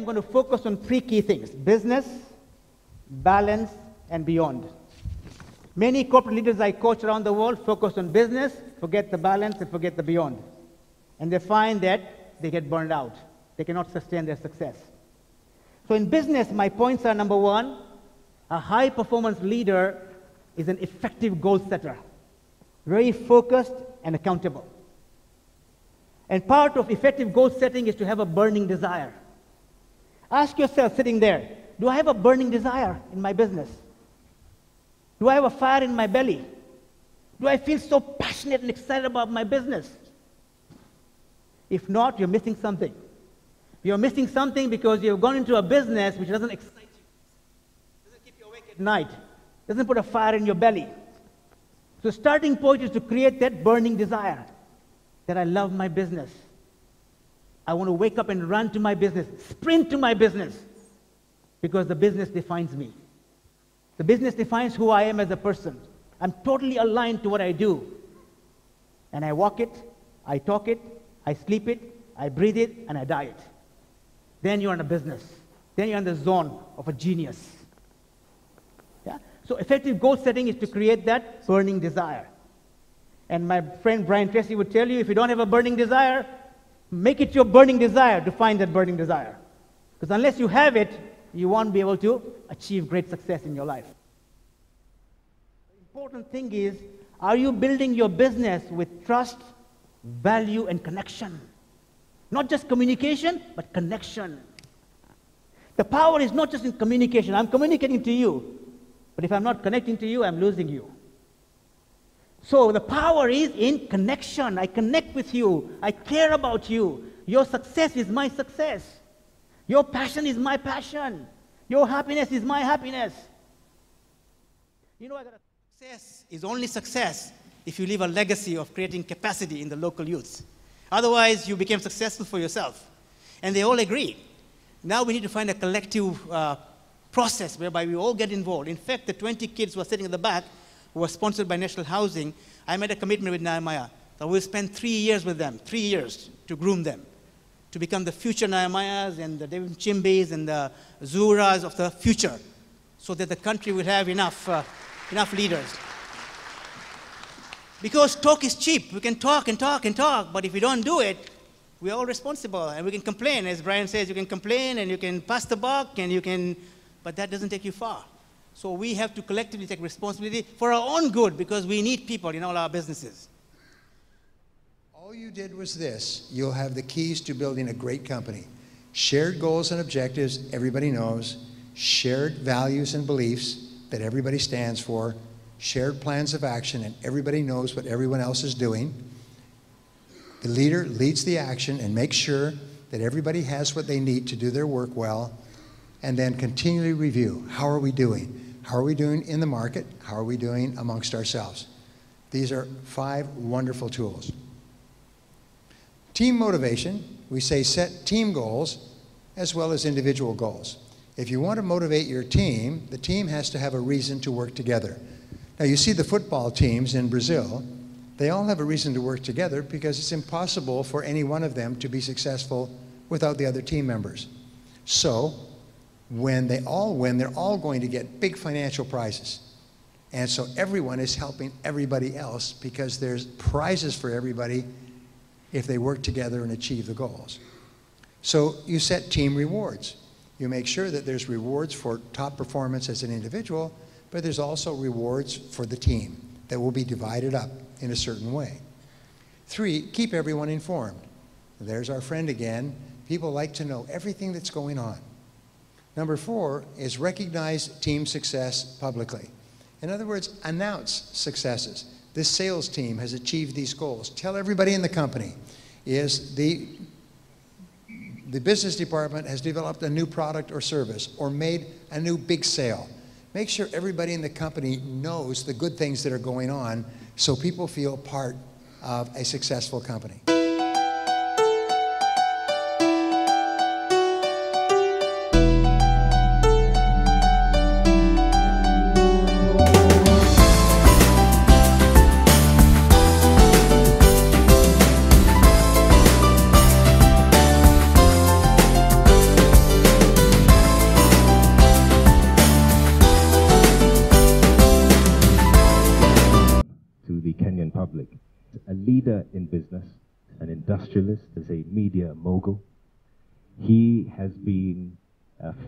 I'm going to focus on three key things: business, balance, and beyond. Many corporate leaders I coach around the world focus on business, forget the balance, and forget the beyond. And they find that they get burned out. They cannot sustain their success. So in business, my points are: number one, a high-performance leader is an effective goal setter, very focused and accountable. And part of effective goal setting is to have a burning desire. Ask yourself, sitting there, do I have a burning desire in my business? Do I have a fire in my belly? Do I feel so passionate and excited about my business? If not, you're missing something. You're missing something because you've gone into a business which doesn't excite you, doesn't keep you awake at night, doesn't put a fire in your belly. So starting point is to create that burning desire that I love my business. I want to wake up and run to my business, sprint to my business, because the business defines me. The business defines who I am as a person. I'm totally aligned to what I do. And I walk it, I talk it, I sleep it, I breathe it, and I die it. Then you're in a business. Then you're in the zone of a genius. Yeah? So effective goal setting is to create that burning desire. And my friend Tracy would tell you, if you don't have a burning desire, make it your burning desire to find that burning desire. Because unless you have it, you won't be able to achieve great success in your life. The important thing is, are you building your business with trust, value, and connection? Not just communication, but connection. The power is not just in communication. I'm communicating to you, but if I'm not connecting to you, I'm losing you. So the power is in connection. I connect with you. I care about you. Your success is my success. Your passion is my passion. Your happiness is my happiness. You know, success is only success if you leave a legacy of creating capacity in the local youth. Otherwise, you became successful for yourself. And they all agree. Now we need to find a collective process whereby we all get involved. In fact, the 20 kids who are sitting at the back, who were sponsored by National Housing, I made a commitment with Nehemiah that we'll spend 3 years with them, 3 years, to groom them, to become the future Nehemiahs and the David Chimbis and the Zuras of the future, so that the country will have enough leaders. Because talk is cheap. We can talk and talk and talk, but if we don't do it, we're all responsible. And we can complain. As Brian says, you can complain and you can pass the buck, and you can, but that doesn't take you far. So we have to collectively take responsibility for our own good, because we need people in all our businesses. All you did was this. You'll have the keys to building a great company. Shared goals and objectives, everybody knows. Shared values and beliefs that everybody stands for. Shared plans of action, and everybody knows what everyone else is doing. The leader leads the action and makes sure that everybody has what they need to do their work well, and then continually review. How are we doing? How are we doing in the market? How are we doing amongst ourselves? These are 5 wonderful tools. Team motivation, we say set team goals as well as individual goals. If you want to motivate your team, the team has to have a reason to work together. Now you see the football teams in Brazil, they all have a reason to work together because it's impossible for any one of them to be successful without the other team members. So when they all win, they're all going to get big financial prizes. And so everyone is helping everybody else because there's prizes for everybody if they work together and achieve the goals. So you set team rewards. You make sure that there's rewards for top performance as an individual, but there's also rewards for the team that will be divided up in a certain way. 3, keep everyone informed. There's our friend again. People like to know everything that's going on. Number 4 is recognize team success publicly. In other words, announce successes. This sales team has achieved these goals. Tell everybody in the company. Is the business department has developed a new product or service or made a new big sale. Make sure everybody in the company knows the good things that are going on so people feel part of a successful company. the Kenyan public. A leader in business, an industrialist, as a media mogul. He has been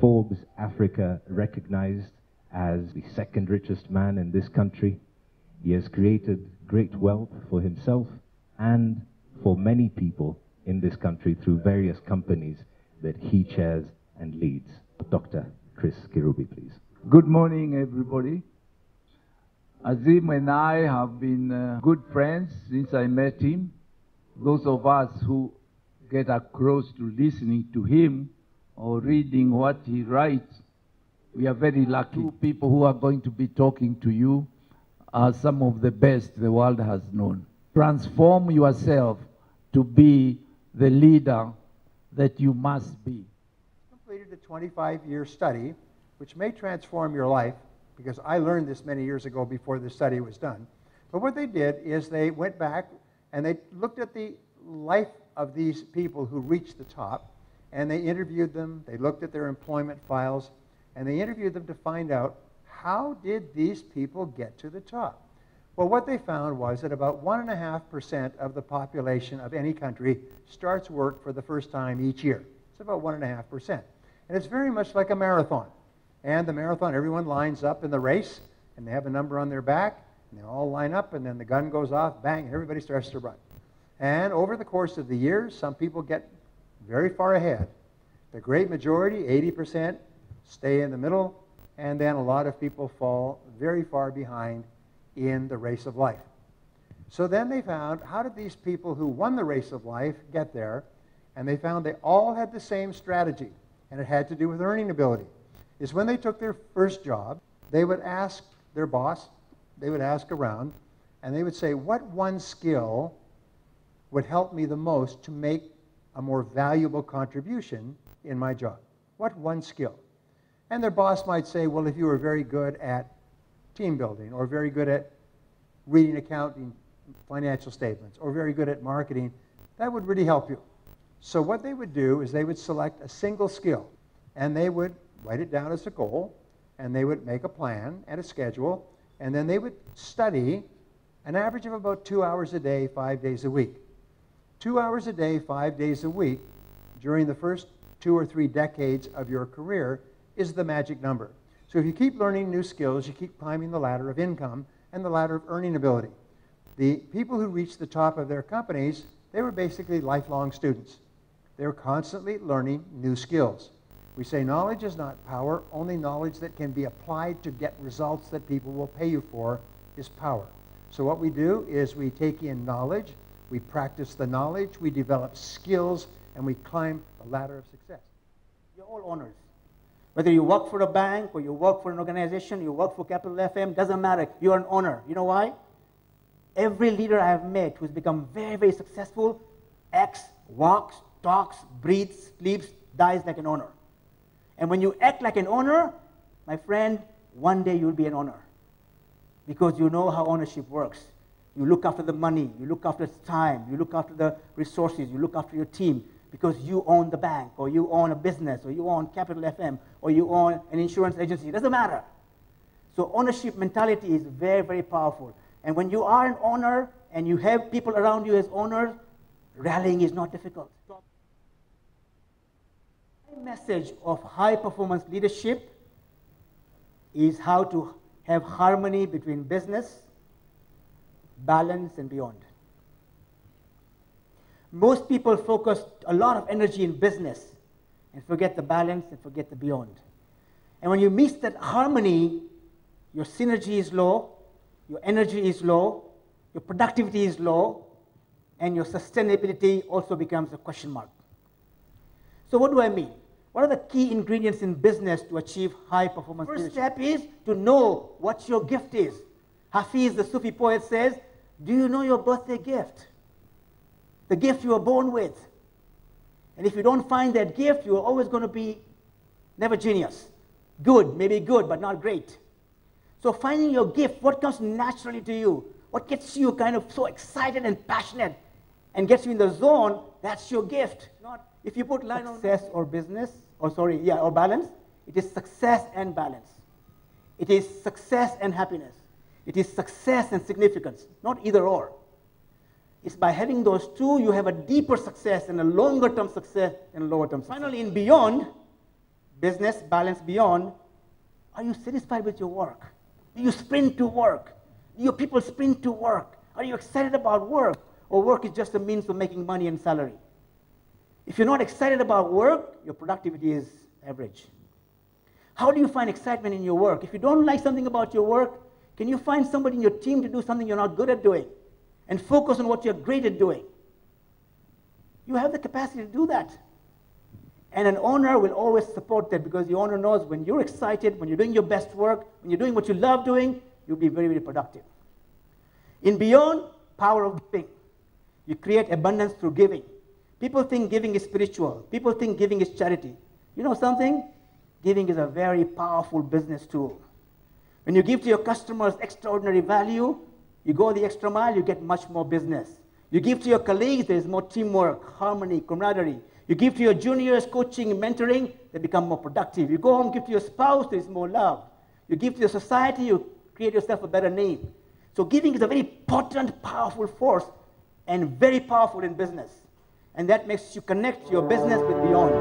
Forbes Africa recognized as the second richest man in this country. He has created great wealth for himself and for many people in this country through various companies that he chairs and leads. Dr. Chris Kirubi, please. Good morning, everybody. Azim and I have been good friends since I met him. Those of us who get across to listening to him or reading what he writes, we are very lucky. Two people who are going to be talking to you are some of the best the world has known. Transform yourself to be the leader that you must be. Completed a 25-year study, which may transform your life, because I learned this many years ago before the study was done. But what they did is they went back and they looked at the life of these people who reached the top, and they interviewed them, they looked at their employment files, and they interviewed them to find out, how did these people get to the top? Well, what they found was that about 1.5% of the population of any country starts work for the first time each year. It's about 1.5%. And it's very much like a marathon. And the marathon, everyone lines up in the race, and they have a number on their back, and they all line up, and then the gun goes off, bang, and everybody starts to run. And over the course of the years, some people get very far ahead. The great majority, 80%, stay in the middle, and then a lot of people fall very far behind in the race of life. So then they found, how did these people who won the race of life get there? And they found they all had the same strategy, and it had to do with earning ability. Is when they took their first job, they would ask their boss, they would ask around, and they would say, what one skill would help me the most to make a more valuable contribution in my job? What one skill? And their boss might say, well, if you were very good at team building, or very good at reading accounting financial statements, or very good at marketing, that would really help you. So what they would do is they would select a single skill, and they would write it down as a goal, and they would make a plan and a schedule, and then they would study an average of about 2 hours a day, 5 days a week. 2 hours a day, 5 days a week, during the first 2 or 3 decades of your career is the magic number. So if you keep learning new skills, you keep climbing the ladder of income and the ladder of earning ability. The people who reached the top of their companies, they were basically lifelong students. They were constantly learning new skills. We say knowledge is not power, only knowledge that can be applied to get results that people will pay you for is power. So what we do is we take in knowledge, we practice the knowledge, we develop skills, and we climb the ladder of success. You're all owners. Whether you work for a bank, or you work for an organization, you work for Capital FM, doesn't matter. You're an owner. You know why? Every leader I have met who's become very, very successful acts, walks, talks, breathes, sleeps, dies like an owner. And when you act like an owner, my friend, one day you'll be an owner. Because you know how ownership works. You look after the money, you look after the time, you look after the resources, you look after your team, because you own the bank, or you own a business, or you own Capital FM, or you own an insurance agency. It doesn't matter. So ownership mentality is very, very powerful. And when you are an owner, and you have people around you as owners, rallying is not difficult. The message of high-performance leadership is how to have harmony between business, balance, and beyond. Most people focus a lot of energy in business and forget the balance and forget the beyond. And when you miss that harmony, your synergy is low, your energy is low, your productivity is low, and your sustainability also becomes a question mark. So what do I mean? What are the key ingredients in business to achieve high performance leadership? First step is to know what your gift is. Hafiz, the Sufi poet, says, do you know your birthday gift? The gift you were born with. And if you don't find that gift, you are always going to be never genius. Good, maybe good, but not great. So finding your gift, what comes naturally to you, what gets you kind of so excited and passionate and gets you in the zone, that's your gift. Not if you put line on success or business, or balance, it is success and balance. It is success and happiness. It is success and significance, not either or. It's by having those two, you have a deeper success and a longer-term success and a lower-term success. Finally, in beyond, business, balance beyond, are you satisfied with your work? Do you sprint to work? Do your people sprint to work? Are you excited about work? Or work is just a means of making money and salary? If you're not excited about work, your productivity is average. How do you find excitement in your work? If you don't like something about your work, can you find somebody in your team to do something you're not good at doing and focus on what you're great at doing? You have the capacity to do that. And an owner will always support that, because the owner knows when you're excited, when you're doing your best work, when you're doing what you love doing, you'll be very, very productive. In beyond, power of giving. You create abundance through giving. People think giving is spiritual. People think giving is charity. You know something? Giving is a very powerful business tool. When you give to your customers extraordinary value, you go the extra mile, you get much more business. You give to your colleagues, there is more teamwork, harmony, camaraderie. You give to your juniors, coaching, mentoring, they become more productive. You go home, give to your spouse, there is more love. You give to your society, you create yourself a better name. So giving is a very potent, powerful force, and very powerful in business. And that makes you connect your business with beyond.